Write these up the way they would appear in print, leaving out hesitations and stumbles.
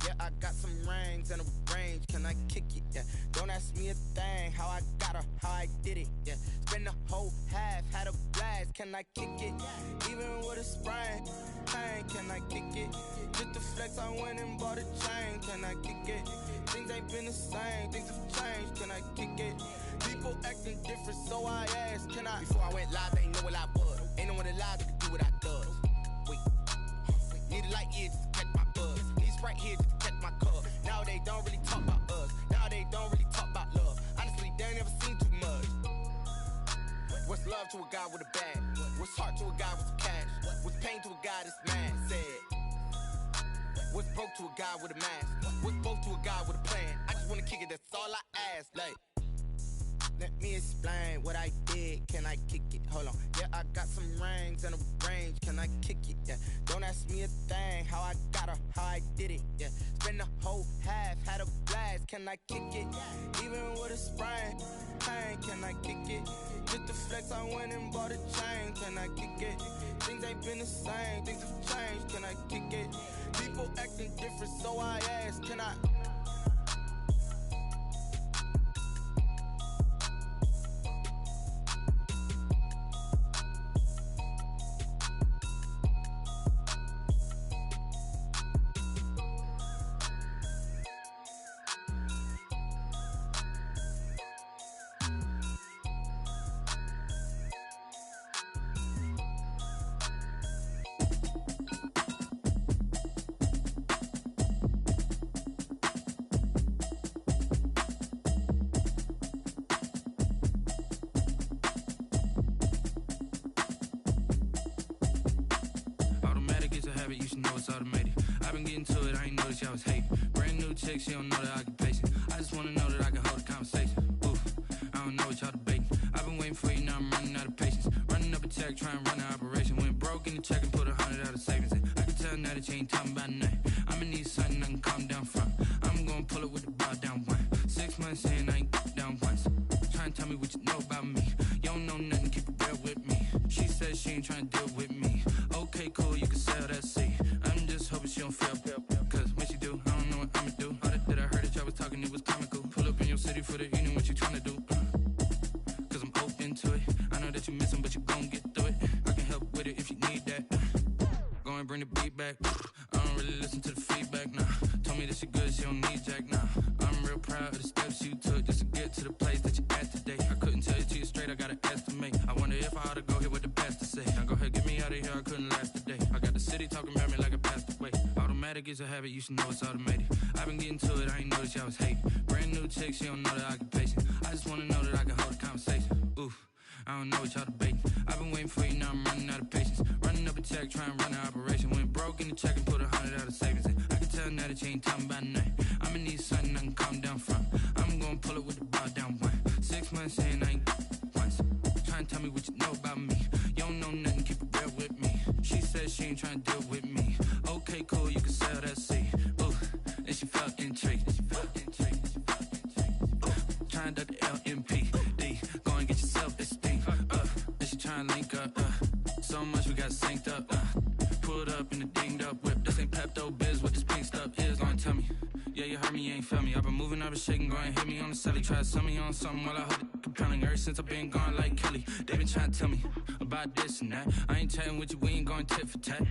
Yeah, I got some rings and a range, can I kick it? Yeah, don't ask me a thing, how I got her, how I did it. Yeah, spend the whole half, had a blast, can I kick it? Even with a sprain, pain, can I kick it? Just the flex, I went and bought a chain, can I kick it? Things ain't been the same, things have changed, can I kick it? People acting different, so I asked, can I? Before I went live, they ain't know what I was. Ain't no one alive that could do what I does. Wait, need a light here just to catch my buzz. Need Sprite here just to catch my cup. Now they don't really talk about us. Now they don't really talk about love. Honestly, they ain't never seen too much. What's love to a guy with a bag? What's heart to a guy with some cash? What's pain to a guy that's mad? Said. What's broke to a guy with a mask? What's both to a guy with a plan? I just wanna kick it, that's all I ask. Like, let me explain what I did. Can I kick it? Hold on. Yeah, I got some rings and a range. Can I kick it? Yeah. Don't ask me a thing. How I got her, how I did it. Yeah. Spend the whole half, had a blast. Can I kick it? Even with a sprain, pain. Can I kick it? Just the flex, I went and bought a chain. Can I kick it? Things ain't been the same. Things have changed. Can I kick it? People acting different, so I asked, can I? You should know it's automated. I've been getting to it, I ain't noticed y'all was hating. Brand new chick, she don't know the occupation. I just wanna know that I can hold a conversation. Oof, I don't know what y'all debating. I've been waiting for you, now I'm running out of patience. Running up a check, trying to run an operation. Went broke in the check and put 100 out of savings in. I can tell now that you ain't talking about nothing. I'ma need something I can calm down from. I'm gonna pull it with the bow down one. 6 months in, I ain't down once. Trying to tell me what you know about me. You don't know nothing, keep it real with me. She said she ain't trying to deal with me. Okay, cool, you can sell that seat. I'm just hoping she don't fail. Cause when she do, I don't know what I'ma do. All that I heard that y'all was talking, it was comical. Pull up in your city for the evening, what you tryna do? Cause I'm open to it. I know that you miss him, but you gon' get through it. I can help with it if you need that. Go and bring the beat back. I don't really listen to the feedback, nah. Told me that she good, she don't need jack, nah. I'm real proud of the steps you took just to get to the place that you at today. I couldn't tell you to you straight, I gotta estimate. I wonder if I ought to go here with the best to say. Now go ahead, get me out of here, I couldn't last a day. I got the city talking about me like I passed away. Automatic is a habit, you should know it's automated. I've been getting to it, I ain't noticed y'all was hating. Brand new chick, she don't know the occupation. I just wanna know that I can hold a conversation. Oof, I don't know what y'all debating. I've been waiting for you, now I'm running out of patience. Running up a check, trying to run an operation. Went broke in the check and put 100 out of savings in. I can tell now that you ain't talking about nothing. I'ma need something I can calm down from. I'm gonna pull it with the bow down one. 6 months in, I ain't once. Trying to tell me what you know about me. You don't know nothing, keep it real with me. She said she ain't trying to deal with me. Okay, cool, you can sell that seat. Ooh, and she felt intrigued. Trying to duck the LMPD. Go and get your self-esteem up. And she trying to link up. So much we got synced up. Pulled up in the dinged up whip. This ain't Pepto-Biz, what this pink stuff is. Gonna tell me. Yeah, you heard me, you ain't felt me. I've been moving, I've been shaking, go and hit me on the celly. Try to sell me on something while I hold it compelling. Ever since I've been gone like Kelly, they been trying to tell me about this and that. I ain't chatting with you, we ain't going tit for tat.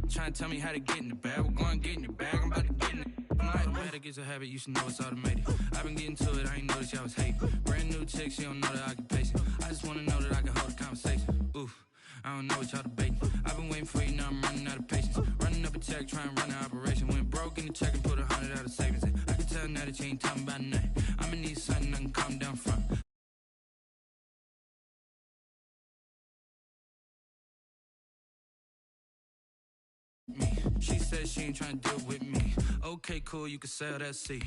Trying to tell me how to get in the bag. We're going to get in your bag, I'm about to get in it. Automatic is a habit, you should know it's automated. I've been getting to it, I ain't noticed y'all was hating. Brand new chick, she don't know the occupation. I just wanna know that I can hold a conversation. Oof, I don't know what y'all debating. I've been waiting for you, now I'm running out of patience. Running up a check, trying to run an operation. Went broke in the check and put 100 out of savings in. I can tell now that you ain't talking about nothing. I'ma need something I can calm down from. She said she ain't trying to deal with me. Okay, cool, you can sell that seat.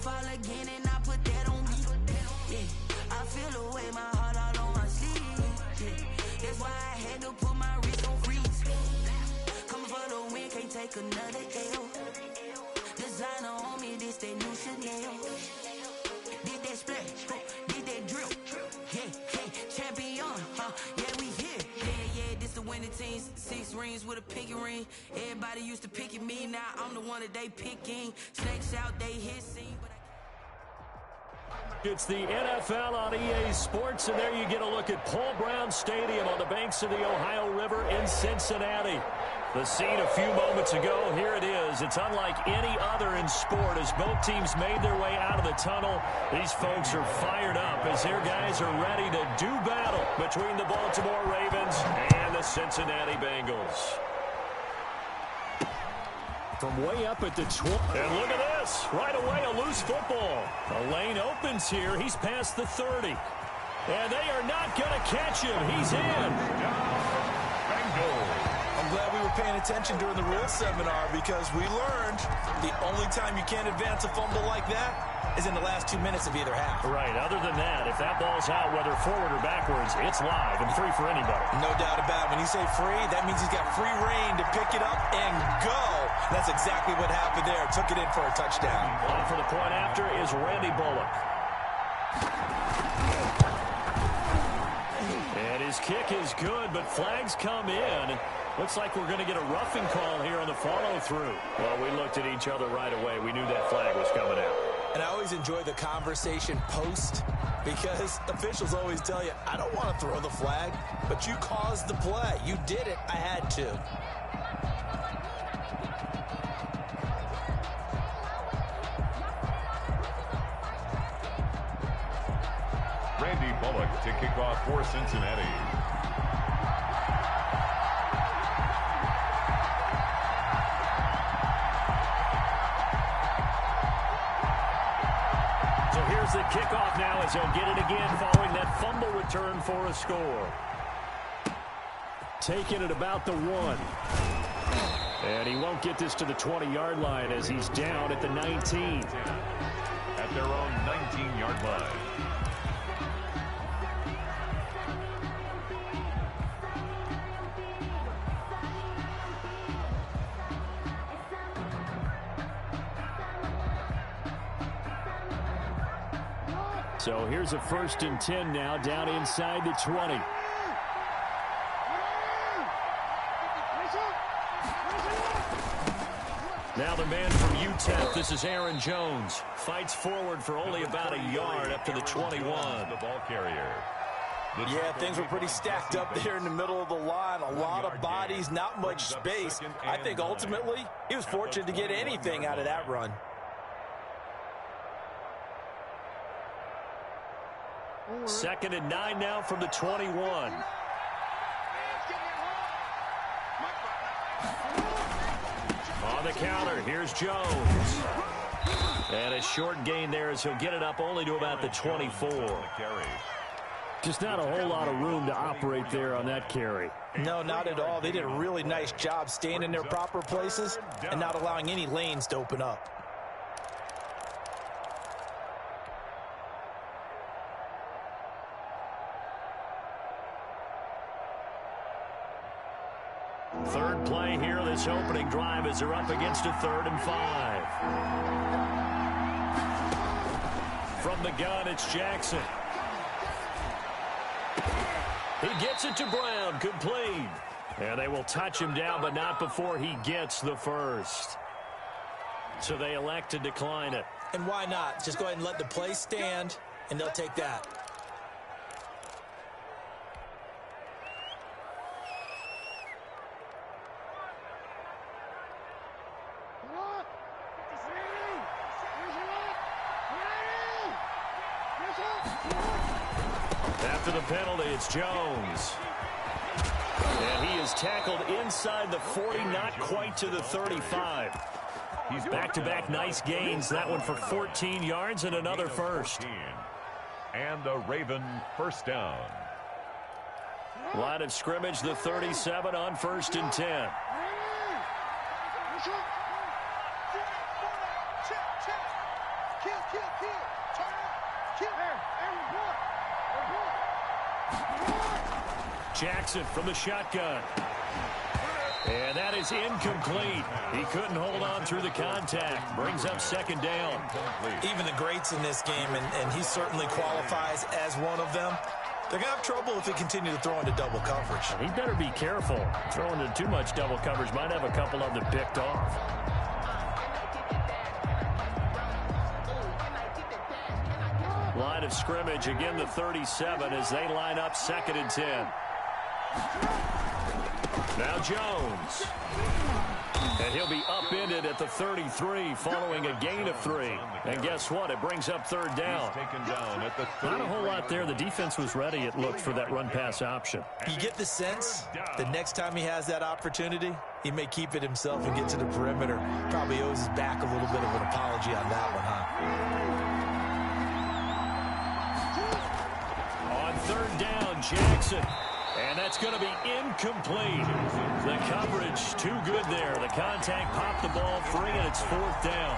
fall again and I put that on me. Yeah, I feel the way, my heart all on my sleeve. Yeah, that's why I had to put my wrist on freeze. Coming for the win, can't take another L. Designer on me, this that new Chanel. Did that splash, did that drill. Yeah, champion, yeah, we here. Yeah, this the winning team. 6 rings with a pinky ring. Everybody used to pick at me, now I'm the one that they picking. Snakes out, they hit scene, but It's the NFL on EA Sports, and there you get a look at Paul Brown Stadium on the banks of the Ohio River in Cincinnati. The scene a few moments ago, here it is. It's unlike any other in sport as both teams made their way out of the tunnel. These folks are fired up as their guys are ready to do battle between the Baltimore Ravens and the Cincinnati Bengals. From way up at the 20. And look at this. Right away, a loose football. The lane opens here. He's past the 30. And they are not going to catch him. He's in. Bengals. I'm glad we were paying attention during the rules seminar because we learned the only time you can't advance a fumble like that is in the last 2 minutes of either half. Right. Other than that, if that ball's out, whether forward or backwards, it's live and free for anybody. No doubt about it. When you say free, that means he's got free reign to pick it up and go. That's exactly what happened there. Took it in for a touchdown. On for the point after is Randy Bullock. And his kick is good, but flags come in. Looks like we're going to get a roughing call here on the follow-through. Well, we looked at each other right away. We knew that flag was coming out. And I always enjoy the conversation post because officials always tell you, I don't want to throw the flag, but you caused the play. You did it. I had to. Randy Bullock to kick off for Cincinnati. So here's the kickoff now as they'll get it again following that fumble return for a score. Taking it about the 1. And he won't get this to the 20-yard line as he's down at the 19. At their own 19-yard line. So here's a 1st and 10 now down inside the 20. Now the man from UTEP, this is Aaron Jones. Fights forward for only about a yard up to the 21. The ball carrier. Yeah, things were pretty stacked up there in the middle of the line. A lot of bodies, not much space. I think ultimately he was fortunate to get anything out of that run. Second and 9 now from the 21. On the counter, here's Jones. And a short gain there as he'll get it up only to about the 24. Just not a whole lot of room to operate there on that carry. No, not at all. They did a really nice job staying in their proper places and not allowing any lanes to open up. Third play here, this opening drive as they're up against a 3rd and 5. From the gun, it's Jackson. He gets it to Brown, complete. And they will touch him down, but not before he gets the first. So they elect to decline it. And why not? Just go ahead and let the play stand, and they'll take that. After the penalty, it's Jones. And he is tackled inside the 40, not quite to the 35. He's back-to-back nice gains. That one for 14 yards and another first. And the Raven first down. Line of scrimmage, the 37 on 1st and 10. Jackson from the shotgun. And that is incomplete. He couldn't hold on through the contact. Brings up second down. Even the greats in this game, and he certainly qualifies as one of them, they're going to have trouble if they continue to throw into double coverage. He better be careful. Throwing into too much double coverage might have a couple of them picked off. Line of scrimmage, again the 37 as they line up 2nd and 10. Now Jones. And he'll be upended at the 33 following a gain of 3. And guess what? It brings up 3rd down. Not a whole lot there. The defense was ready, it looked, for that run-pass option. You get the sense the next time he has that opportunity, he may keep it himself and get to the perimeter. Probably owes his back a little bit of an apology on that one, huh? On 3rd down, Jackson. And that's going to be incomplete. The coverage too good there. The contact popped the ball free, and it's 4th down.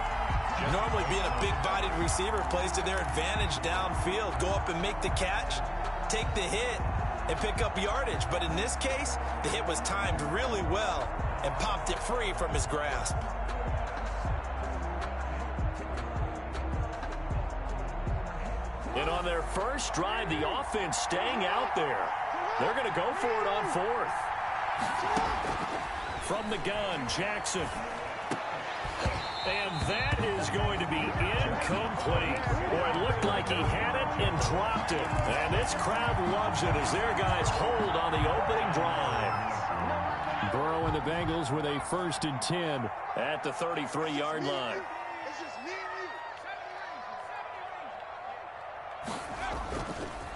Normally being a big-bodied receiver plays to their advantage downfield. Go up and make the catch, take the hit, and pick up yardage. But in this case, the hit was timed really well and popped it free from his grasp. And on their first drive, the offense staying out there. They're going to go for it on 4th. From the gun, Jackson. And that is going to be incomplete. Boy, it looked like he had it and dropped it. And this crowd loves it as their guys hold on the opening drive. Burrow and the Bengals with a 1st and 10 at the 33-yard line.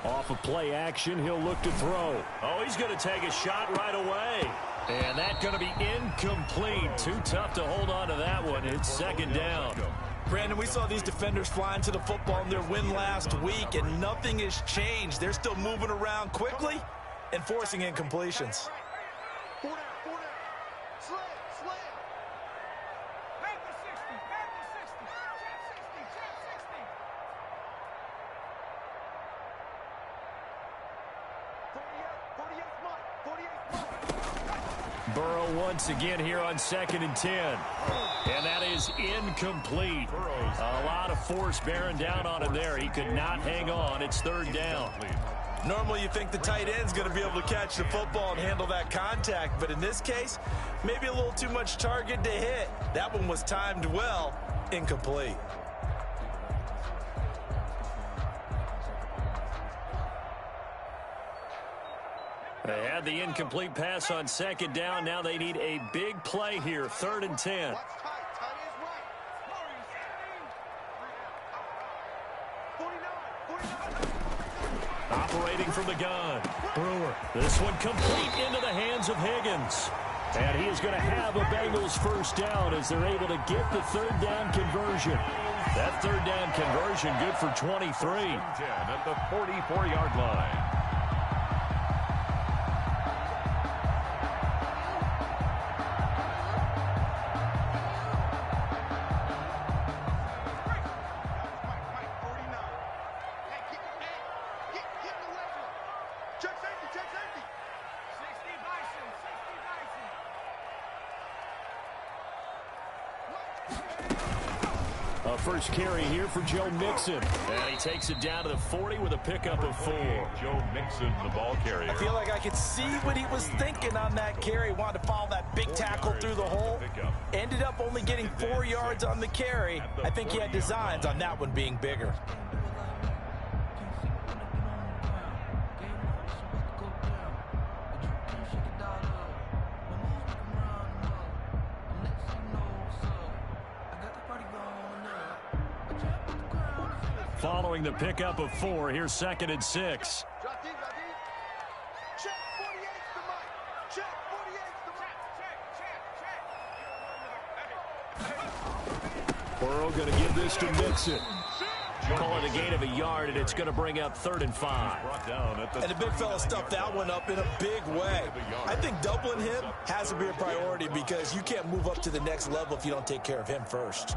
Off of play action, he'll look to throw. Oh, he's going to take a shot right away. And that's going to be incomplete. Too tough to hold on to that one. It's 2nd down. Brandon, we saw these defenders flying to the football in their win last week, and nothing has changed. They're still moving around quickly and forcing incompletions. Burrow once again here on 2nd and 10. And that is incomplete. A lot of force bearing down on him there. He could not hang on. It's 3rd down. Normally you think the tight end's going to be able to catch the football and handle that contact, but in this case, maybe a little too much target to hit. That one was timed well, incomplete. They had the incomplete pass on 2nd down. Now they need a big play here, 3rd and 10. Operating from the gun. Brewer. This one complete into the hands of Higgins. And he is going to have a Bengals 1st down as they're able to get the 3rd down conversion. That 3rd down conversion good for 23. 10 at the 44-yard line. First carry here for Joe Mixon. And he takes it down to the 40 with a pickup of 4. Joe Mixon, the ball carrier. I feel like I could see what he was thinking on that carry. Wanted to follow that big tackle through the hole. Ended up only getting 4 yards on the carry. I think he had designs on that one being bigger. Following the pickup of 4, here's 2nd and 6. Burrow going to give this to Mixon. Call it a gain of a yard, and it's going to bring up 3rd and 5. And the big fella stuffed that one up in a big way. I think doubling him has to be a priority because you can't move up to the next level if you don't take care of him first.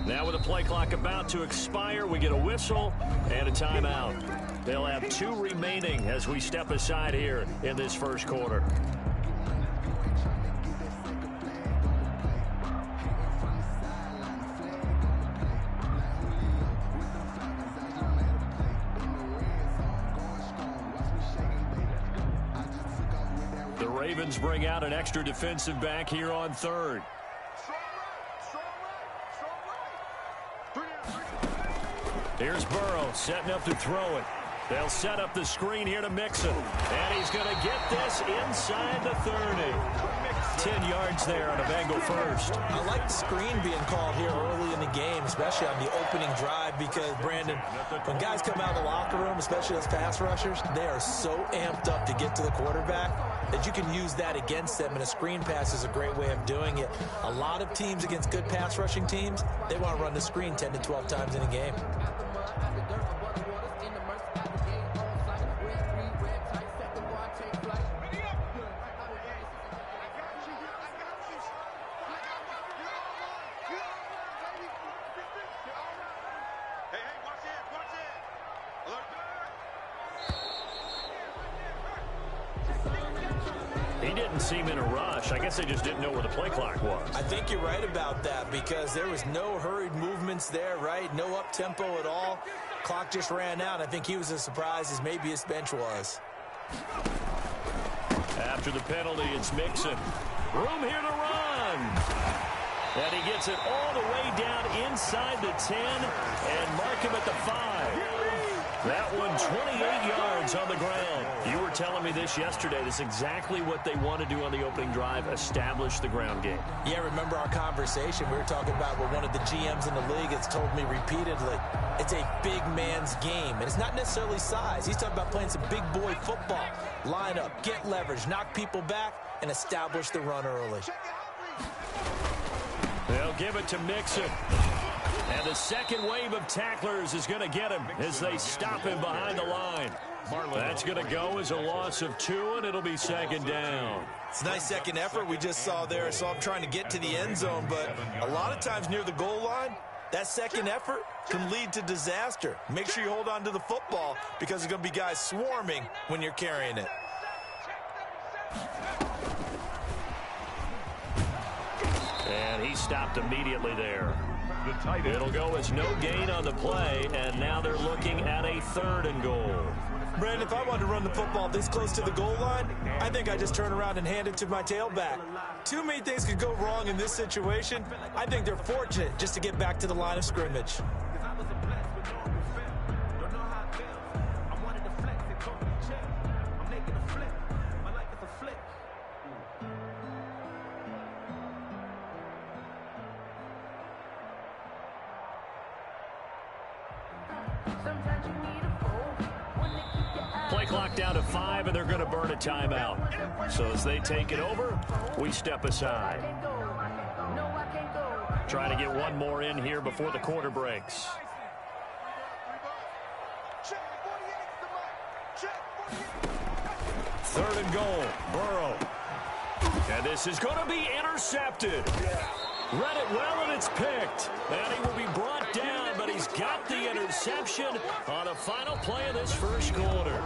Now with the play clock about to expire, we get a whistle and a timeout. They'll have 2 remaining as we step aside here in this first quarter. The Ravens bring out an extra defensive back here on third. Here's Burrow setting up to throw it. They'll set up the screen here to Mixon. And he's going to get this inside the 30. 10 yards there on a Bengal first. I like the screen being called here early in the game, especially on the opening drive, because, Brandon, when guys come out of the locker room, especially as pass rushers, they are so amped up to get to the quarterback that you can use that against them, and a screen pass is a great way of doing it. A lot of teams against good pass rushing teams, they want to run the screen 10 to 12 times in a game. He didn't seem in a rush. I guess they just didn't know where the play clock was. I think you're right about that, because there was no hurried movements there, right? No up-tempo at all. Clock just ran out. I think he was as surprised as maybe his bench was. After the penalty, it's Mixon. Room here to run. And he gets it all the way down inside the 10 and mark him at the 5. That one 28 yards on the ground. You were telling me this yesterday. This is exactly what they want to do on the opening drive, establish the ground game. Yeah, remember our conversation? We were talking about what one of the GMs in the league has told me repeatedly. It's a big man's game, and it's not necessarily size. He's talking about playing some big boy football. Line up, get leverage, knock people back, and establish the run early. They'll give it to Mixon. And the second wave of tacklers is going to get him as they stop him behind the line. That's going to go as a loss of 2, and it'll be second down. It's a nice second effort we just saw there. So I'm trying to get to the end zone, but a lot of times near the goal line, that second effort can lead to disaster. Make sure you hold on to the football, because there's going to be guys swarming when you're carrying it. And he stopped immediately there. It'll go as no gain on the play, and now they're looking at a 3rd and goal. Brandon, if I wanted to run the football this close to the goal line, I think I just turn around and hand it to my tailback. Too many things could go wrong in this situation. I think they're fortunate just to get back to the line of scrimmage. Play clock down to 5, and they're going to burn a timeout. So as they take it over, we step aside. Trying to get one more in here before the quarter breaks. Third and goal, Burrow. And this is going to be intercepted. Read it well, and it's picked. And he will be brought down, but he's got the interception on the final play of this first quarter.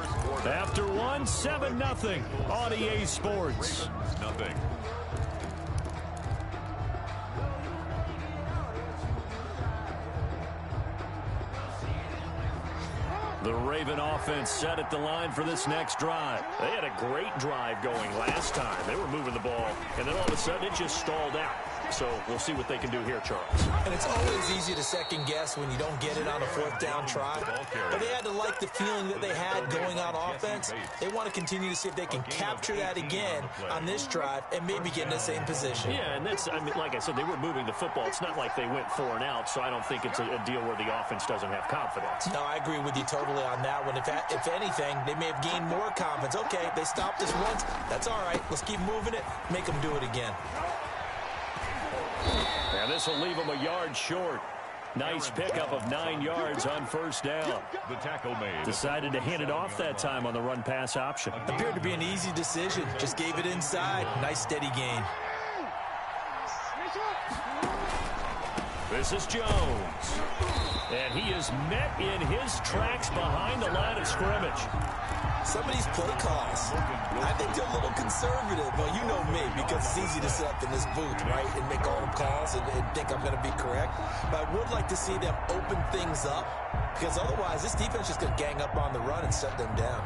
After 1, 7-0 on EA Sports. Nothing. The Raven offense set at the line for this next drive. They had a great drive going last time. They were moving the ball, and then all of a sudden it just stalled out. So we'll see what they can do here, Charles. And it's always easy to second guess when you don't get it on a 4th down try. But they had to like the feeling that they had going on offense. They want to continue to see if they can capture that again on this drive and maybe get in the same position. Yeah, and that's, I mean, like I said, they were moving the football. It's not like they went 4 and out, so I don't think it's a deal where the offense doesn't have confidence. No, I agree with you totally on that one. If anything, they may have gained more confidence. Okay, they stopped us once. That's all right. Let's keep moving it. Make them do it again. And this will leave them a yard short. Nice pickup of 9 yards on first down. The tackle made. Decided to hand it off that time on the run-pass option. Appeared to be an easy decision. Just gave it inside. Nice steady gain. This is Jones. And he is met in his tracks behind the line of scrimmage. Some of these play calls, I think they're a little conservative. Well, you know me, because it's easy to sit up in this booth, right, and make all the calls and think I'm going to be correct. But I would like to see them open things up, because otherwise this defense is going to gang up on the run and shut them down.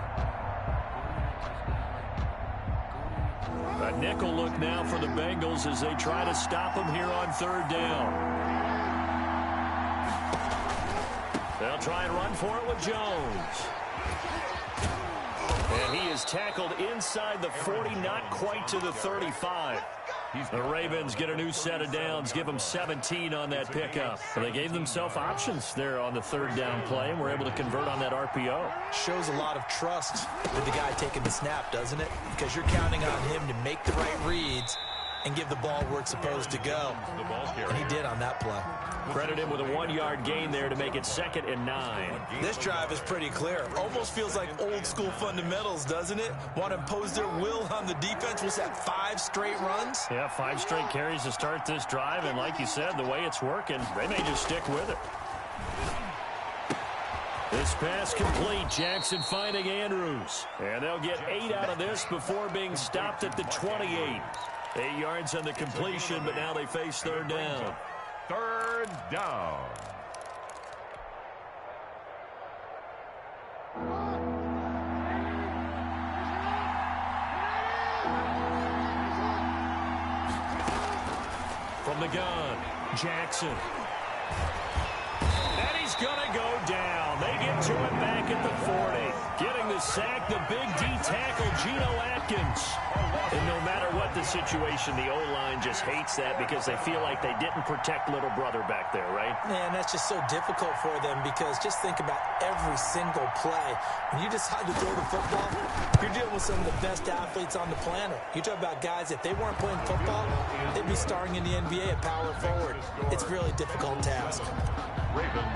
A nickel look now for the Bengals as they try to stop him here on third down. They'll try and run for it with Jones. And he is tackled inside the 40, not quite to the 35. The Ravens get a new set of downs, give them 17 on that pickup. So they gave themselves options there on the third down play and were able to convert on that RPO. Shows a lot of trust with the guy taking the snap, doesn't it? Because you're counting on him to make the right reads and give the ball where it's supposed to go. And he did on that play. Credit him with a 1-yard gain there to make it 2nd and 9. This drive is pretty clear. Almost feels like old school fundamentals, doesn't it? Want to impose their will on the defense. Was that 5 straight runs? Yeah, 5 straight carries to start this drive. And like you said, the way it's working, they may just stick with it. This pass complete. Jackson finding Andrews. And they'll get 8 out of this before being stopped at the 28. 8 yards on the completion, but now they face third down. Third down. From the gun, Jackson. And he's going to go down. They get to him back at the 40. Getting the sack, the big D tackle, Geno Atkins. And no matter what the situation, the O-line just hates that because they feel like they didn't protect little brother back there, right? Man, that's just so difficult for them because just think about every single play. When you decide to throw the football, you're dealing with some of the best athletes on the planet. You talk about guys, if they weren't playing football, they'd be starring in the NBA at power forward. It's a really difficult task.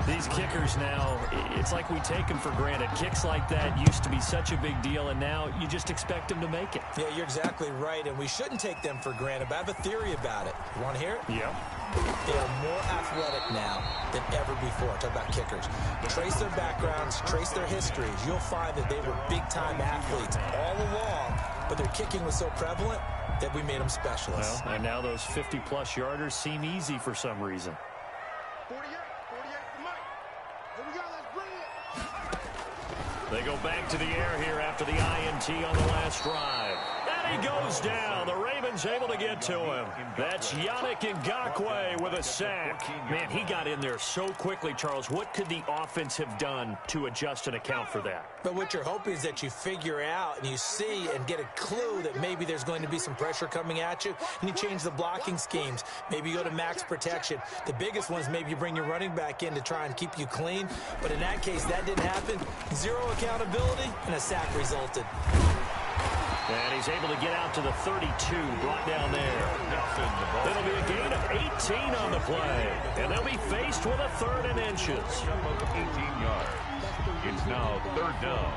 These kickers now, it's like we take them for granted. Kicks like that used to be such a big deal, and now you just expect them to make it. Yeah, you're exactly right, and we shouldn't take them for granted, but I have a theory about it. You want to hear it? Yeah. They are more athletic now than ever before. Talk about kickers. Trace their backgrounds, trace their histories. You'll find that they were big-time athletes all along, but their kicking was so prevalent that we made them specialists. Well, and now those 50-plus yarders seem easy for some reason. They go back to the air here after the INT on the last drive. And he goes down. The Ravens able to get to him. That's Yannick Ngakoue with a sack. Man, he got in there so quickly, Charles. What could the offense have done to adjust and account for that? But what you're hoping is that you figure out and you see and get a clue that maybe there's going to be some pressure coming at you, and you change the blocking schemes. Maybe you go to max protection. The biggest one is maybe you bring your running back in to try and keep you clean. But in that case, that didn't happen. Zero accountability, and a sack resulted. And he's able to get out to the 32, brought down there. It'll be a gain of 18 on the play. And they'll be faced with a 3rd and inches. 18 yards. It's now third down.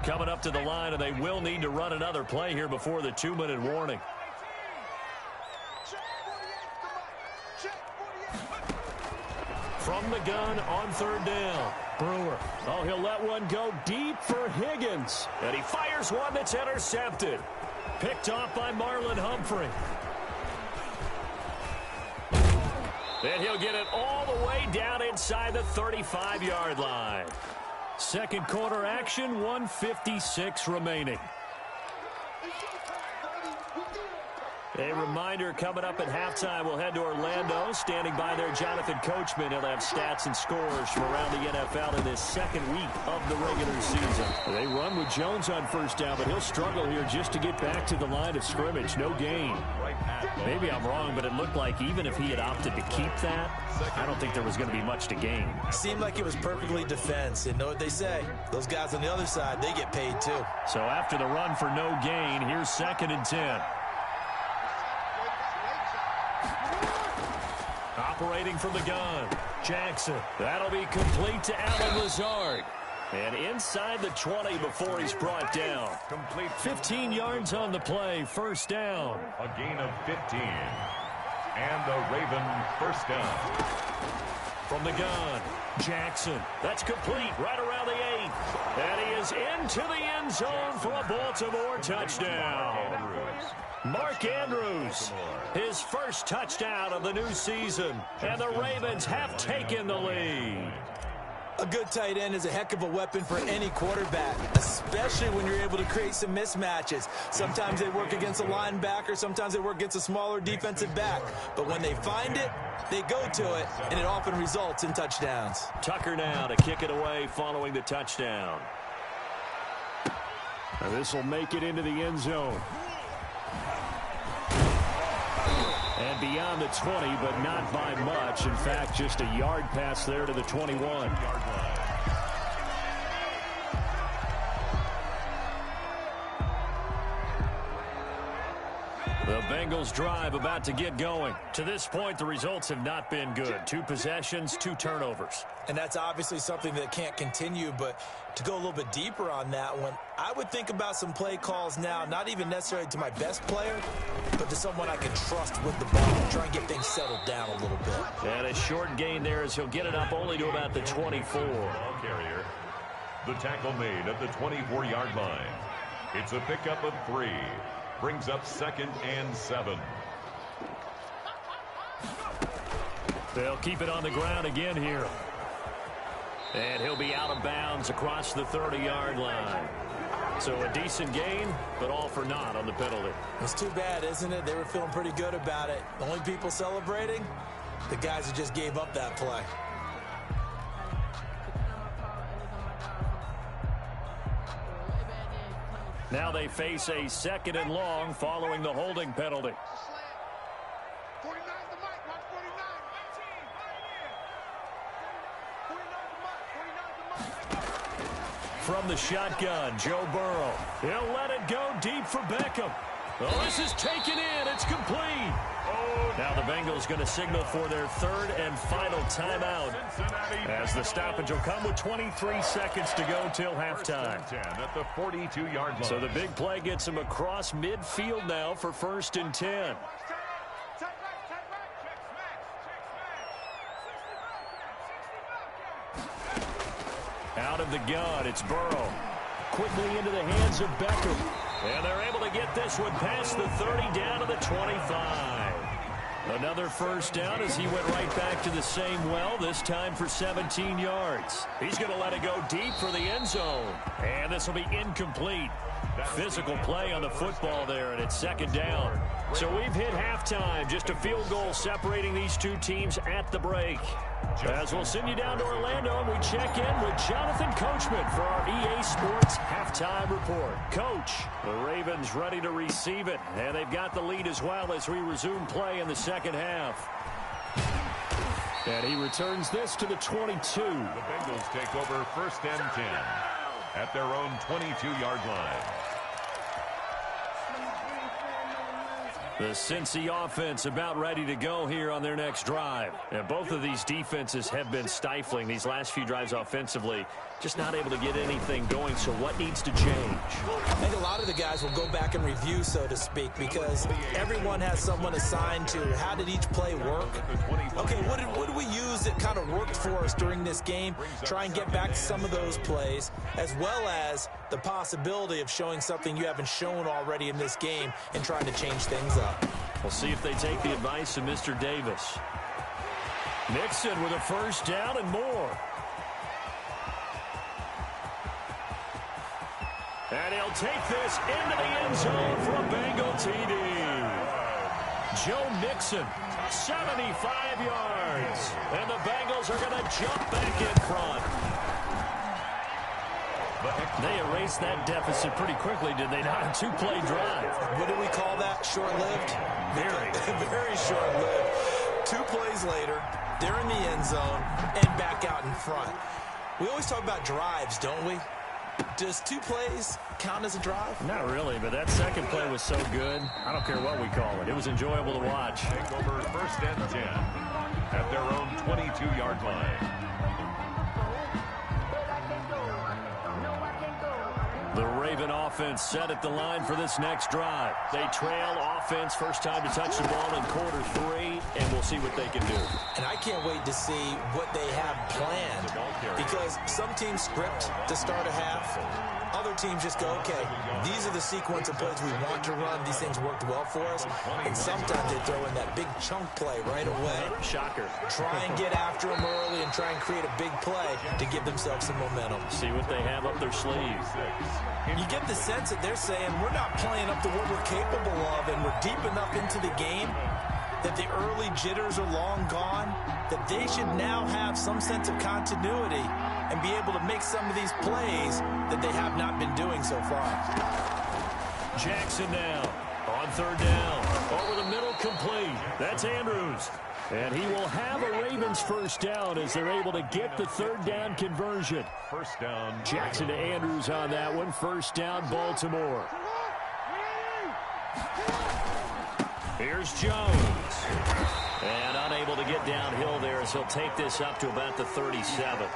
Coming up to the line, and they will need to run another play here before the 2-minute warning. From the gun on third down, Brewer. Oh, he'll let one go deep for Higgins. And he fires one that's intercepted. Picked off by Marlon Humphrey. And he'll get it all the way down inside the 35-yard line. Second quarter action, 1:56 remaining. A reminder, coming up at halftime, we'll head to Orlando. Standing by there, Jonathan Coachman. He'll have stats and scores from around the NFL in this second week of the regular season. They run with Jones on first down, but he'll struggle here just to get back to the line of scrimmage. No gain. Maybe I'm wrong, but it looked like even if he had opted to keep that, I don't think there was going to be much to gain. Seemed like it was perfectly defense. And know what they say? Those guys on the other side, they get paid too. So after the run for no gain, here's 2nd and 10. operating from the gun. Jackson. That'll be complete to Allen Lazard. And inside the 20 before he's brought down. Complete. 15 yards on the play. First down. A gain of 15. And the Raven first down. From the gun, Jackson. That's complete right around the 8. And he is into the end zone for a Baltimore touchdown. Mark Andrews, his first touchdown of the new season. And the Ravens have taken the lead. A good tight end is a heck of a weapon for any quarterback, especially when you're able to create some mismatches. Sometimes they work against a linebacker, sometimes they work against a smaller defensive back. But when they find it, they go to it, and it often results in touchdowns. Tucker now to kick it away following the touchdown. And this will make it into the end zone. And beyond the 20, but not by much. In fact, just a yard pass there to the 21. The Bengals drive about to get going. To this point, the results have not been good. 2 possessions, 2 turnovers. And that's obviously something that can't continue, but to go a little bit deeper on that one, I would think about some play calls now, not even necessarily to my best player, but to someone I can trust with the ball, try and get things settled down a little bit. And a short gain there as he'll get it up only to about the 24. Ball carrier. The tackle made at the 24-yard line. It's a pickup of 3. Brings up 2nd and 7. They'll keep it on the ground again here. And he'll be out of bounds across the 30-yard line. So a decent gain, but all for naught on the penalty. It's too bad, isn't it? They were feeling pretty good about it. The only people celebrating, the guys who just gave up that play. Now they face a 2nd and long following the holding penalty. From the shotgun, Joe Burrow. He'll let it go deep for Beckham. Oh, this is taken in. It's complete. Now the Bengals going to signal for their 3rd and final timeout as the stoppage will come with 23 seconds to go till halftime. At the 42-yard line. So the big play gets him across midfield now for 1st and 10. Out of the gun, it's Burrow. Quickly into the hands of Beckham. And they're able to get this one past the 30 down to the 25. Another first down as he went right back to the same well, this time for 17 yards. He's going to let it go deep for the end zone. And this will be incomplete. Physical play on the football there, and it's 2nd down. So we've hit halftime. Just a field goal separating these 2 teams at the break. As we'll send you down to Orlando, and we check in with Jonathan Coachman for our EA Sports Halftime Report. Coach, the Ravens ready to receive it, and they've got the lead as well as we resume play in the second half. And he returns this to the 22. The Bengals take over 1st and 10 at their own 22-yard line. The Cincy offense about ready to go here on their next drive. And both of these defenses have been stifling these last few drives offensively. Just not able to get anything going, so what needs to change? I think a lot of the guys will go back and review, so to speak, because everyone has someone assigned to how did each play work. Okay, what did we use that kind of worked for us during this game? Try and get back to some of those plays, as well as the possibility of showing something you haven't shown already in this game and trying to change things up. We'll see if they take the advice of Mr. Davis. Nixon with a first down and more. And he'll take this into the end zone for a Bengal TD. Joe Mixon, 75 yards. And the Bengals are going to jump back in front. They erased that deficit pretty quickly, did they not? A 2-play drive. What do we call that? Short-lived? Very. Very short-lived. 2 plays later, they're in the end zone and back out in front. We always talk about drives, don't we? Does 2 plays count as a drive? Not really, but that second play was so good. I don't care what we call it. It was enjoyable to watch. Take over 1st and 10. at their own 22-yard line. The Raven offense set at the line for this next drive. They trail offense, first time to touch the ball in quarter 3, and we'll see what they can do. And I can't wait to see what they have planned, because some teams script to start a half. Other teams just go, okay, these are the sequence of plays we want to run. These things worked well for us. And sometimes they throw in that big chunk play right away. Shocker. Try and get after them early and try and create a big play to give themselves some momentum. See what they have up their sleeve. You get the sense that they're saying we're not playing up to what we're capable of, and we're deep enough into the game that the early jitters are long gone, that they should now have some sense of continuity and be able to make some of these plays that they have not been doing so far. Jackson now on third down. Over the middle, complete. That's Andrews. And he will have a Ravens first down as they're able to get the third down conversion. First down. Jackson to Andrews on that one. First down, Baltimore. Here's Jones. And unable to get downhill there, as he'll take this up to about the 37.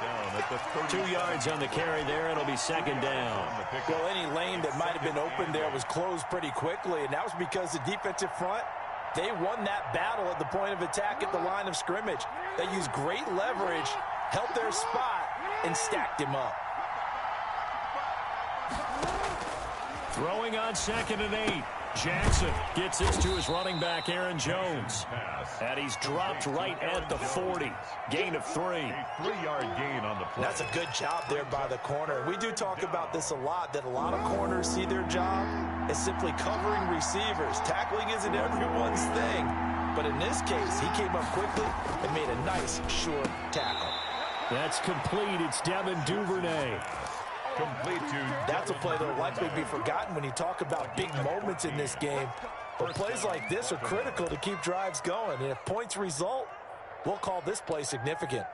2 yards on the carry there, and it'll be second down. Well, any lane that might have been open there was closed pretty quickly, and that was because the defensive front, they won that battle at the point of attack at the line of scrimmage. They used great leverage, held their spot, and stacked him up. Throwing on 2nd and 8. Jackson gets this to his running back, Aaron Jones. And he's dropped right at the 40. Gain of 3. A 3-yard gain on the play. That's a good job there by the corner. We do talk about this a lot, that a lot of corners see their job as simply covering receivers. Tackling isn't everyone's thing. But in this case, he came up quickly and made a nice, short tackle. That's complete. It's Devin Duvernay. Complete to. That's a play that will likely be forgotten when you talk about big moments in this game. But plays like this are critical to keep drives going. And if points result, we'll call this play significant.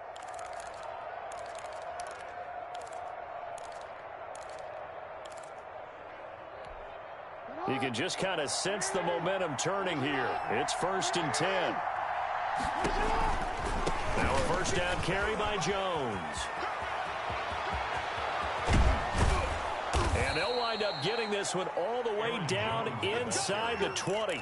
You can just kind of sense the momentum turning here. It's 1st and 10. Now a first down carry by Jones. And they'll wind up getting this one all the way down inside the 20.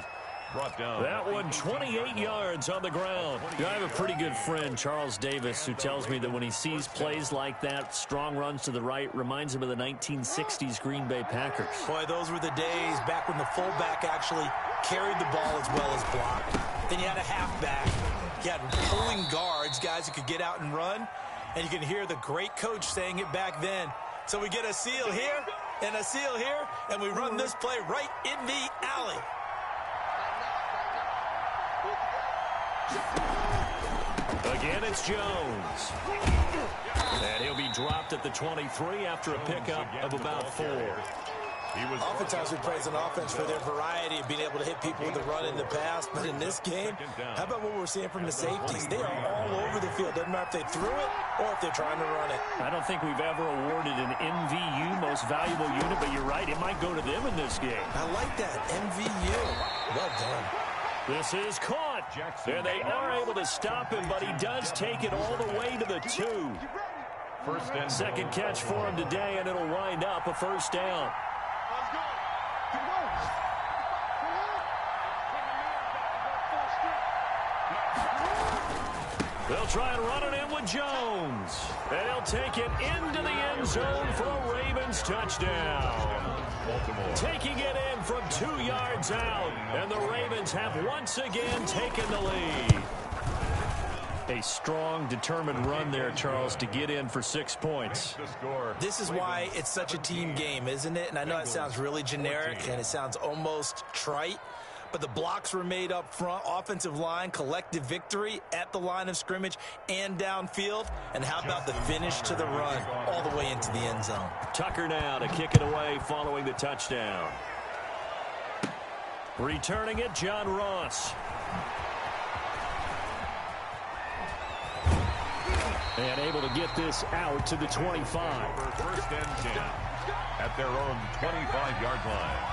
Brought down. That one 28 yards on the ground. I have a pretty good friend, Charles Davis, who tells me that when he sees plays like that, strong runs to the right, reminds him of the 1960s Green Bay Packers. Boy, those were the days back when the fullback actually carried the ball as well as blocked. Then you had a halfback. You had pulling guards, guys who could get out and run. And you can hear the great coach saying it back then. So we get a seal here and a seal here, and we run this play right in the alley. Again, it's Jones. And he'll be dropped at the 23 after a pickup of about 4. Oftentimes we praise an offense for their variety of being able to hit people with the run in the pass, but in this game, how about what we're seeing from the safeties? They are all over the field. Doesn't matter if they threw it or if they're trying to run it. I don't think we've ever awarded an MVU, most valuable unit, but you're right, it might go to them in this game. I like that, MVU. Well done. This is caught, and they are able to stop him, but he does take it all the way to the 2. Second catch for him today, and it'll wind up a first down. They'll try and run it in with Jones. And he'll take it into the end zone for a Ravens touchdown. Taking it in from 2 yards out. And the Ravens have once again taken the lead. A strong, determined run there, Charles, to get in for 6 points. This is why it's such a team game, isn't it? And I know it sounds really generic and it sounds almost trite, but the blocks were made up front, offensive line, collective victory at the line of scrimmage and downfield. And how about the finish to the run all the way into the end zone? Tucker now to kick it away following the touchdown. Returning it, John Ross. And able to get this out to the 25. First and 10 at their own 25-yard line.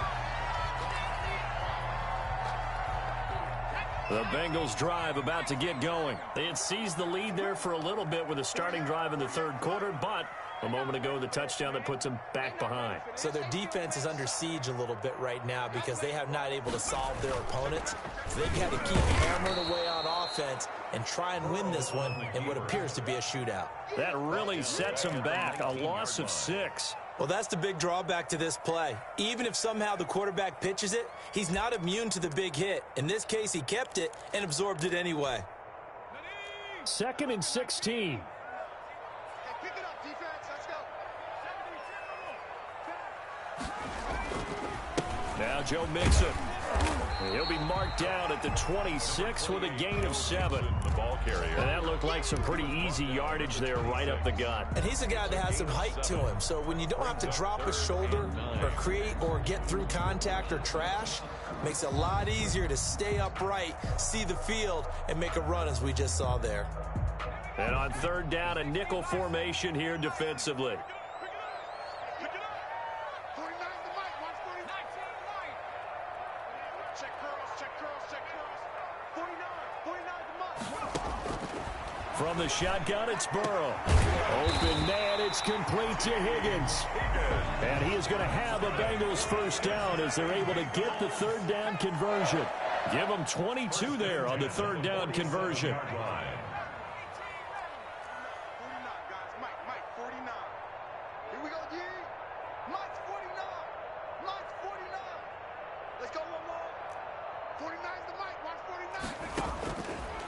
The Bengals drive about to get going. They had seized the lead there for a little bit with a starting drive in the third quarter, but a moment ago, the touchdown that puts them back behind. So their defense is under siege a little bit right now because they have not able to solve their opponents. So they've had to keep hammering away on offense and try and win this one in what appears to be a shootout. That really sets them back. A loss of 6. Well, that's the big drawback to this play. Even if somehow the quarterback pitches it, he's not immune to the big hit. In this case, he kept it and absorbed it anyway. 2nd and 16. Now Joe Mixon. He'll be marked down at the 26 with a gain of 7. The ball carrier. And that looked like some pretty easy yardage there right up the gut. And he's a guy that has some height to him. So when you don't have to drop a shoulder or create or get through contact or trash, makes it a lot easier to stay upright, see the field, and make a run as we just saw there. And on 3rd down, a nickel formation here defensively. From the shotgun, it's Burrow. Open man, it's complete to Higgins. And he is going to have a Bengals first down as they're able to get the 3rd down conversion. Give them 22 there on the 3rd down conversion.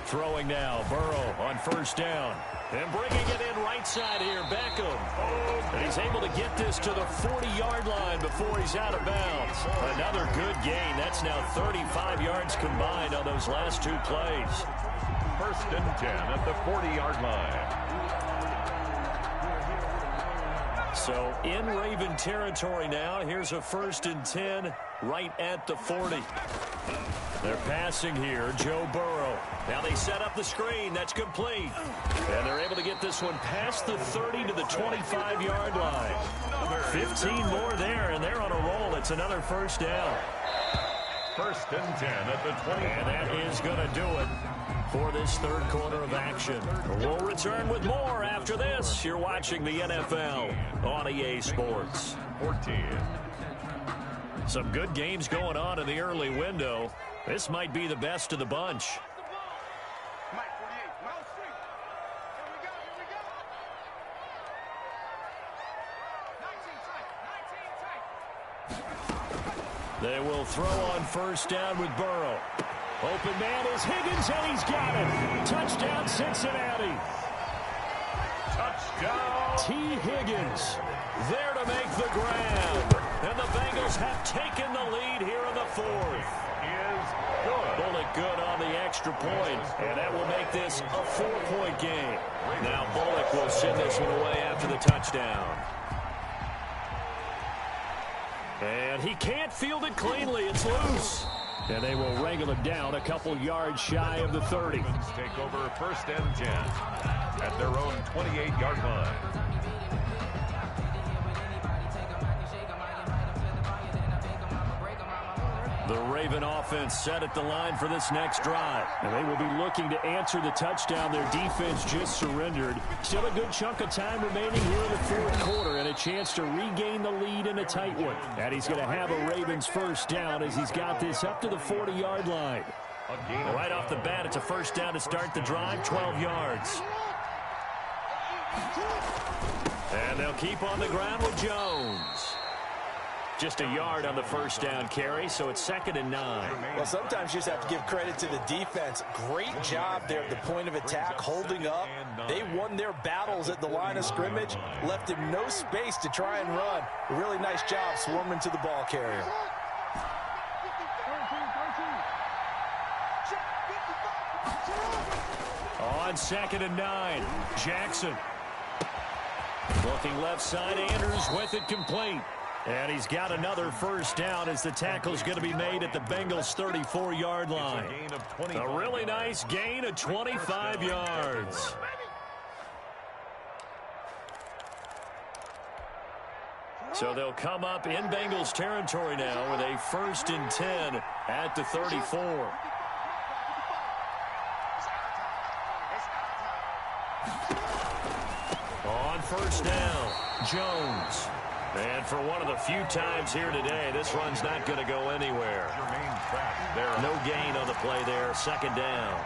Throwing now, Burrow on 1st down. And bringing it in right side here, Beckham. And he's able to get this to the 40-yard line before he's out of bounds. Another good gain. That's now 35 yards combined on those last 2 plays. 1st and 10 at the 40-yard line. So in Raven territory now. Here's a 1st and 10 right at the 40. They're passing here, Joe Burrow. Now they set up the screen. That's complete. And they're able to get this one past the 30 to the 25-yard line. 15 more there, and they're on a roll. It's another 1st down. 1st and 10 at the 20. And that is going to do it for this 3rd quarter of action. We'll return with more after this. You're watching the NFL on EA Sports. 14. Some good games going on in the early window. This might be the best of the bunch. They will throw on 1st down with Burrow. Open man is Higgins, and he's got it. Touchdown, Cincinnati. Touchdown. T. Higgins there to make the grab. And the Bengals have taken the lead here in the 4th. Is good. Bullock good on the extra point, and that will make this a 4-point game. Now Bullock will send this one away after the touchdown. And he can't field it cleanly. It's loose. And they will wrangle it down a couple yards shy of the 30. Take over 1st and 10 at their own 28-yard line. The Raven offense set at the line for this next drive. And they will be looking to answer the touchdown their defense just surrendered. Still a good chunk of time remaining here in the 4th quarter and a chance to regain the lead in a tight one. And he's going to have a Ravens first down as he's got this up to the 40-yard line. Right off the bat, it's a 1st down to start the drive, 12 yards. And they'll keep on the ground with Jones. Just a yard on the 1st down carry, so it's 2nd and 9. Well, sometimes you just have to give credit to the defense. Great job there at the point of attack, holding up. They won their battles at the line of scrimmage, left him no space to try and run. A really nice job swarming to the ball carrier. On 2nd and 9, Jackson. Looking left side, Andrews with it complete. And he's got another 1st down as the tackle's going to be made at the Bengals' 34-yard line. A really nice gain of 25 yards. So they'll come up in Bengals territory now with a 1st and 10 at the 34. first down. Jones. And for one of the few times here today, this run's not going to go anywhere. No gain on the play there. Second down.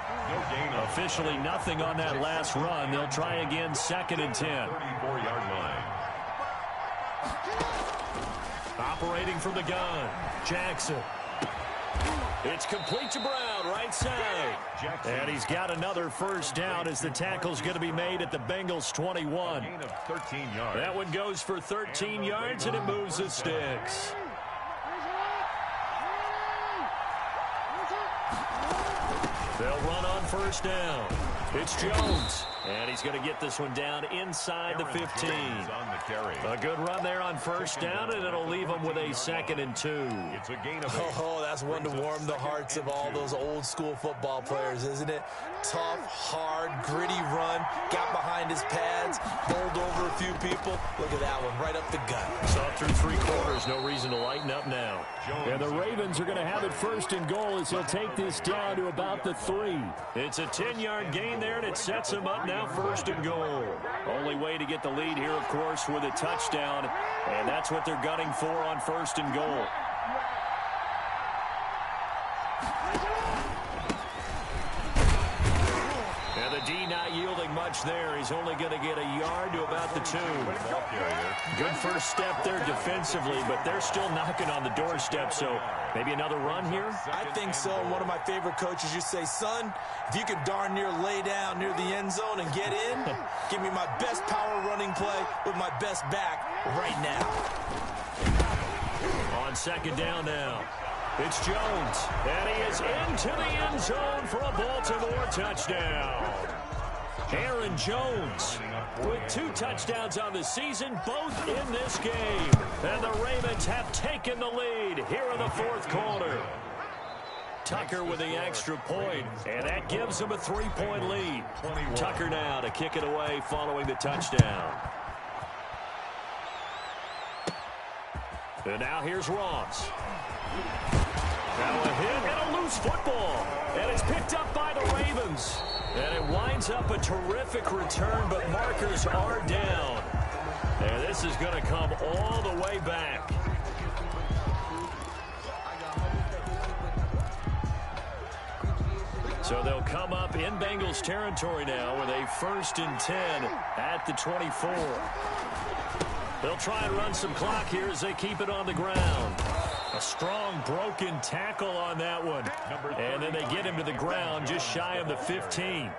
Officially nothing on that last run. They'll try again, 2nd and 10. 34-yard line. Operating from the gun, Jackson. It's complete to Brown, right side. And he's got another first down as the tackle's going to be made at the Bengals 21. Gain of 13 yards. That one goes for 13 yards, and it moves the sticks. They'll run on first down. It's Jones. And he's going to get this one down inside the 15. A good run there on first down, and it'll leave him with a 2nd and 2. It's a gain of that's one to warm the hearts of all those old school football players, isn't it? Tough, hard, gritty run. Got behind his pads, bowled over a few people. Look at that one, right up the gut. Saw through 3 quarters, no reason to lighten up now. And the Ravens are going to have it 1st and goal as he'll take this down to about the 3. It's a 10-yard gain there, and it sets him up now 1st and goal. Only way to get the lead here, of course, with a touchdown, and that's what they're gunning for on 1st and goal. And the D not yielding much there. He's only going to get a yard to about the 2. Good first step there defensively, but they're still knocking on the doorstep, so maybe another run here? I think so. One of my favorite coaches used to say, son, if you could darn near lay down near the end zone and get in, give me my best power running play with my best back right now. On 2nd down now. It's Jones, and he is into the end zone for a Baltimore touchdown. Aaron Jones with 2 touchdowns on the season, both in this game. And the Ravens have taken the lead here in the 4th quarter. Tucker with the extra point, and that gives them a 3-point lead. Tucker now to kick it away following the touchdown. And now here's Ross. Now a hit and a loose football. And it's picked up by the Ravens. And it winds up a terrific return, but markers are down. And this is going to come all the way back. So they'll come up in Bengals territory now with a 1st and 10 at the 24. They'll try and run some clock here as they keep it on the ground. A strong broken tackle on that one. And then they get him to the ground just shy of the 15.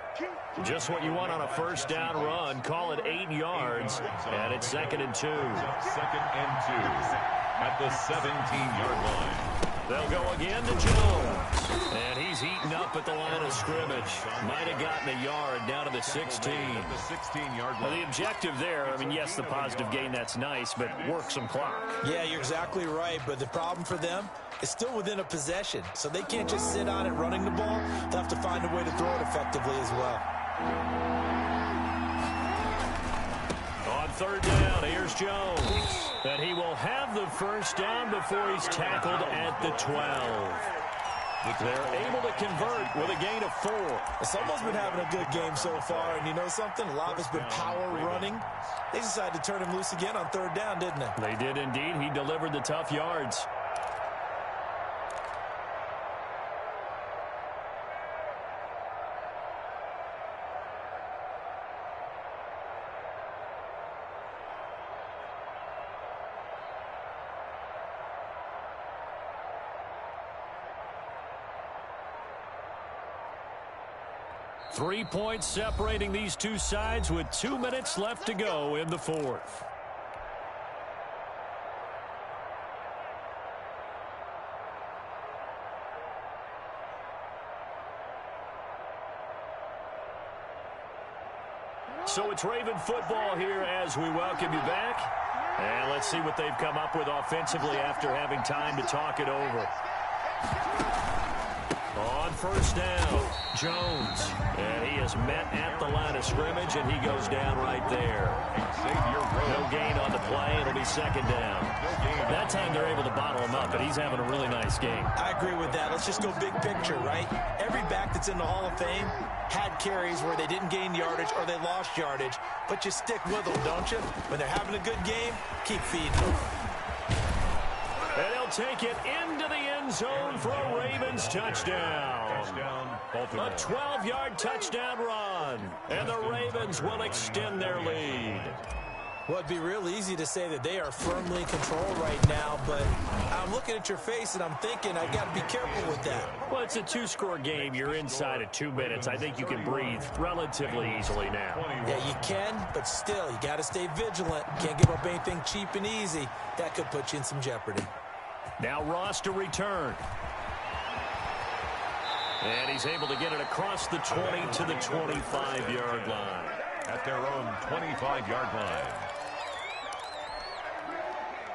Just what you want on a first down run. Call it 8 yards. And it's 2nd and 2. 2nd and 2 at the 17-yard line. They'll go again to Jones. And he's eaten up at the line of scrimmage. Might have gotten a yard down to the 16. Well, the objective there, I mean, yes, the positive gain, that's nice, but work some clock. Yeah, you're exactly right, but the problem for them is still within a possession. So they can't just sit on it running the ball. They'll have to find a way to throw it effectively as well. On 3rd down, here's Jones. And he will have the first down before he's tackled at the 12. They're able to convert with a gain of 4. Someone's been having a good game so far, and you know something? A lot has been power running. They decided to turn him loose again on 3rd down, didn't they? They did indeed. He delivered the tough yards. Three points separating these two sides with 2 minutes left to go in the 4th. So it's Raven football here as we welcome you back. And let's see what they've come up with offensively after having time to talk it over. On first down, Jones. And he is met at the line of scrimmage, and he goes down right there. No gain on the play. It'll be 2nd down. That time they're able to bottle him up, but he's having a really nice game. I agree with that. Let's just go big picture, right? Every back that's in the Hall of Fame had carries where they didn't gain yardage or they lost yardage, but you stick with them, don't you? When they're having a good game, keep feeding them. And they'll take it into the end zone for a Ravens touchdown. A 12-yard touchdown run. And the Ravens will extend their lead. Well, it'd be real easy to say that they are firmly in control right now, but I'm looking at your face and I'm thinking I got to be careful with that. Well, it's a two-score game. You're inside of 2 minutes. I think you can breathe relatively easily now. Yeah, you can, but still, you got to stay vigilant. Can't give up anything cheap and easy. That could put you in some jeopardy. Now Ross to return. And he's able to get it across the 20 to the 25-yard line. At their own 25-yard line.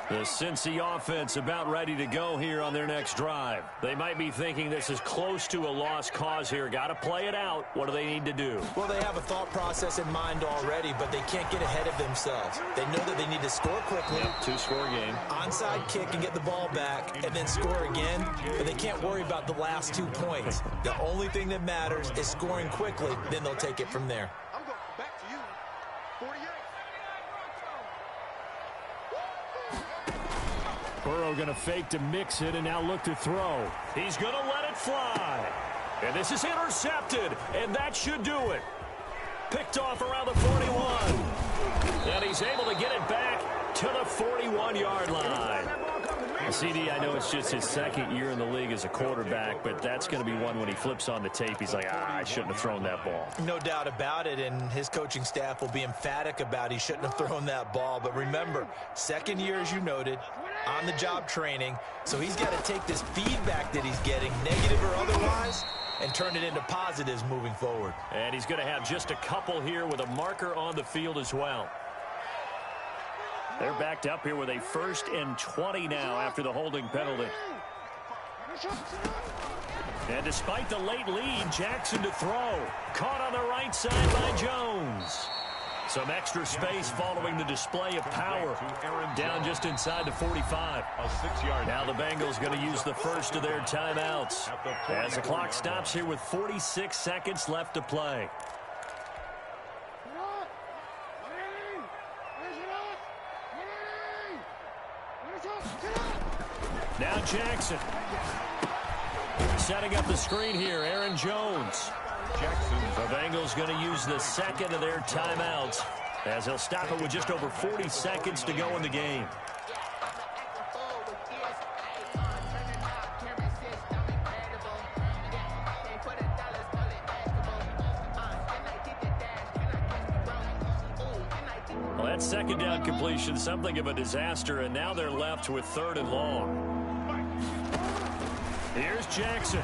The Cincy offense about ready to go here on their next drive. They might be thinking this is close to a lost cause here. Got to play it out. What do they need to do? Well, they have a thought process in mind already, but they can't get ahead of themselves. They know that they need to score quickly. Yep, two-score game. Onside kick and get the ball back and then score again, but they can't worry about the last 2 points. The only thing that matters is scoring quickly, then they'll take it from there. Burrow going to fake to mix it and now look to throw. He's going to let it fly. And this is intercepted, and that should do it. Picked off around the 41. And he's able to get it back to the 41-yard line. CD, I know it's just his second year in the league as a quarterback, but that's going to be one when he flips on the tape. He's like, I shouldn't have thrown that ball. No doubt about it, and his coaching staff will be emphatic about he shouldn't have thrown that ball. But remember, second year, as you noted, on-the-job training, so he's got to take this feedback that he's getting, negative or otherwise, and turn it into positives moving forward. And he's going to have just a couple here with a marker on the field as well. They're backed up here with a 1st and 20 now after the holding penalty. And despite the late lead, Jackson to throw. Caught on the right side by Jones. Some extra space following the display of power. Down just inside the 45. Now the Bengals going to use the first of their timeouts as the clock stops here with 46 seconds left to play. Now Jackson. Setting up the screen here, Aaron Jones. The Bengals going to use the second of their timeouts as he'll stop it with just over 40 seconds to go in the game. Well, that second down completion, something of a disaster, and now they're left with 3rd and long. Here's Jackson.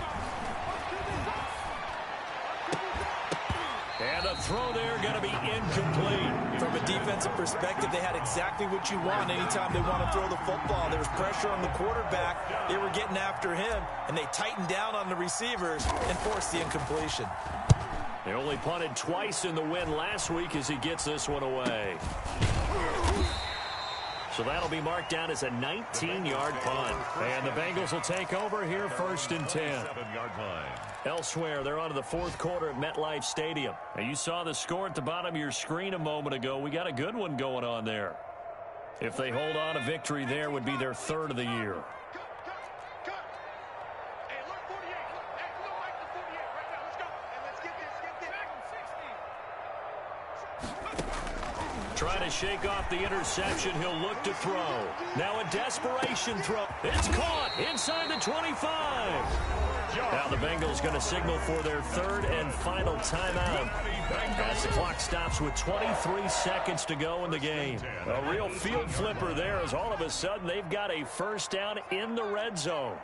And the throw there going to be incomplete. From a defensive perspective, they had exactly what you want anytime they want to throw the football. There was pressure on the quarterback. They were getting after him, and they tightened down on the receivers and forced the incompletion. They only punted twice in the win last week as he gets this one away. So that'll be marked down as a 19-yard punt. And the Bengals will take over here 1st and 10. Elsewhere, they're on to the 4th quarter at MetLife Stadium. Now, you saw the score at the bottom of your screen a moment ago. We got a good one going on there. If they hold on, a victory there would be their 3rd of the year. Trying to shake off the interception. He'll look to throw. Now a desperation throw. It's caught inside the 25. Now the Bengals going to signal for their 3rd and final timeout as the clock stops with 23 seconds to go in the game. A real field flipper there as all of a sudden they've got a 1st down in the red zone.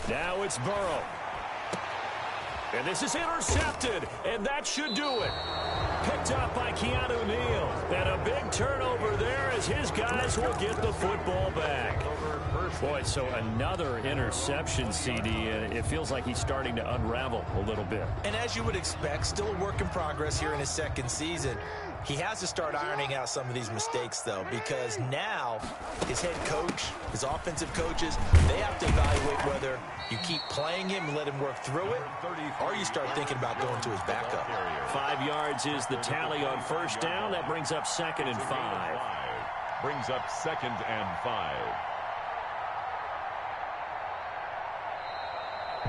Now it's Burrow. And this is intercepted, and that should do it. Picked up by Keanu Neal. And a big turnover there as his guys will get the football back. Boy, so another interception, CD, and it feels like he's starting to unravel a little bit. And as you would expect, still a work in progress here in his second season. He has to start ironing out some of these mistakes, though, because now his head coach, his offensive coaches, they have to evaluate whether you keep playing him and let him work through it, or you start thinking about going to his backup. 5 yards is the tally on first down. That brings up 2nd and 5. Brings up 2nd and 5.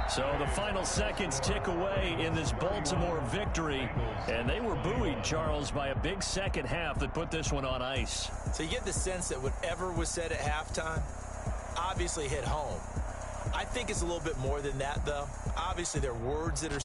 So the final seconds tick away in this Baltimore victory, and they were buoyed, Charles, by a big second half that put this one on ice. So you get the sense that whatever was said at halftime obviously hit home. I think it's a little bit more than that, though. Obviously, there are words that are